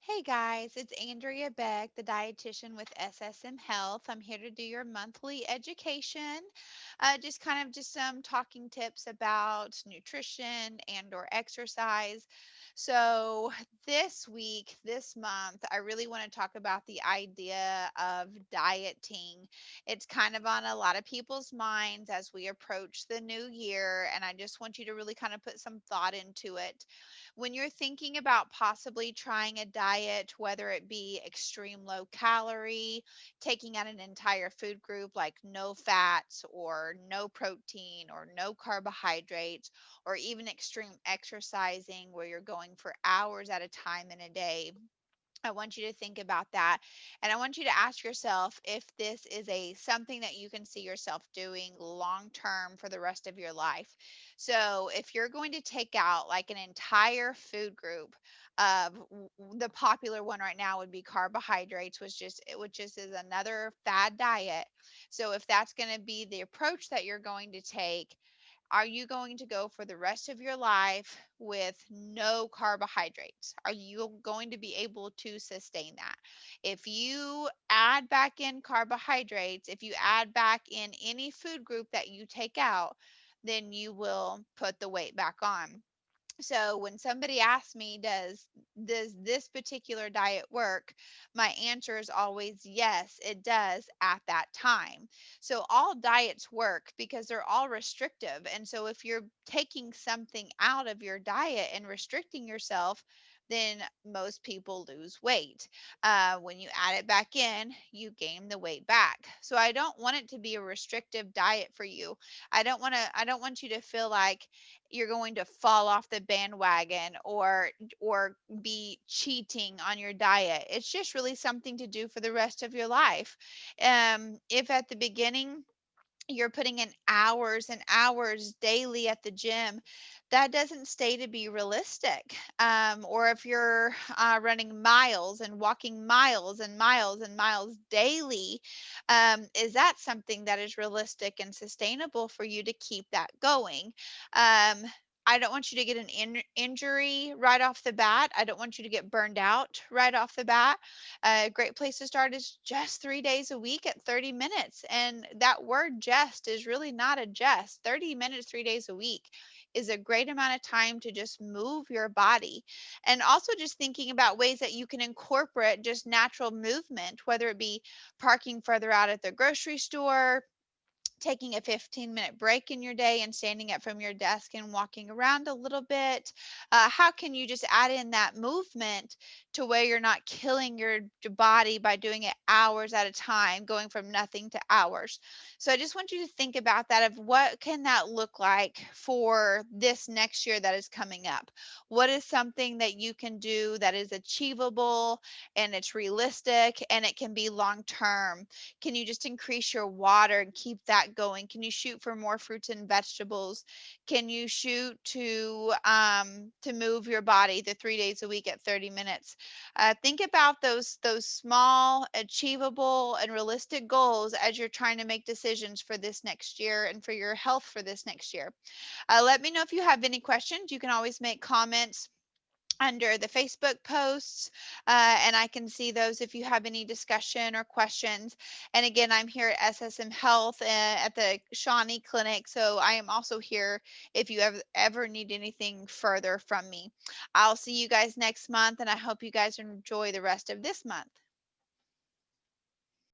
Hey guys, it's Andrea Beck, the dietitian with SSM Health. I'm here to do your monthly education. Just kind of just some talking tips about nutrition and or exercise. So this week, this month, I really want to talk about the idea of dieting. It's kind of on a lot of people's minds as we approach the new year, and I just want you to really kind of put some thought into it when you're thinking about possibly trying a diet, whether it be extreme low calorie, taking out an entire food group like no fats or no protein or no carbohydrates, or even extreme exercising where you're going for hours at a time in a day, I want you to think about that. And I want you to ask yourself if this is a something that you can see yourself doing long term for the rest of your life. So, if you're going to take out like an entire food group of the popular one right now would be carbohydrates, which just is another fad diet. So, if that's going to be the approach that you're going to take, are you going to go for the rest of your life with no carbohydrates? Are you going to be able to sustain that? If you add back in carbohydrates, if you add back in any food group that you take out, then you will put the weight back on. So when somebody asks me, does this particular diet work? My answer is always yes, it does at that time. So all diets work because they're all restrictive. And so if you're taking something out of your diet and restricting yourself, then most people lose weight. When you add it back in, you gain the weight back. So I don't want it to be a restrictive diet for you. I don't want you to feel like you're going to fall off the bandwagon or be cheating on your diet. It's just really something to do for the rest of your life. If at the beginning you're putting in hours and hours daily at the gym, that doesn't stay to be realistic. Or if you're running miles and walking miles and miles and miles daily, is that something that is realistic and sustainable for you to keep that going? Um, I don't want you to get an injury right off the bat. I don't want you to get burned out right off the bat. A great place to start is just 3 days a week at 30 minutes. And that word just is really not a just. 30 minutes, 3 days a week is a great amount of time to just move your body. And also just thinking about ways that you can incorporate just natural movement, whether it be parking further out at the grocery store, taking a 15-minute break in your day and standing up from your desk and walking around a little bit. How can you just add in that movement to where you're not killing your body by doing it hours at a time, going from nothing to hours? So I just want you to think about that of what can that look like for this next year that is coming up? What is something that you can do that is achievable and it's realistic and it can be long term? Can you just increase your water and keep that going? Can you shoot for more fruits and vegetables? Can you shoot to move your body the 3 days a week at 30 minutes? Think about those small, achievable, and realistic goals as you're trying to make decisions for this next year and for your health for this next year. Let me know if you have any questions. You can always make comments under the Facebook posts, and I can see those if you have any discussion or questions. And again, I'm here at SSM Health at the Shawnee Clinic, so I am also here if you ever need anything further from me. I'll see you guys next month, and I hope you guys enjoy the rest of this month.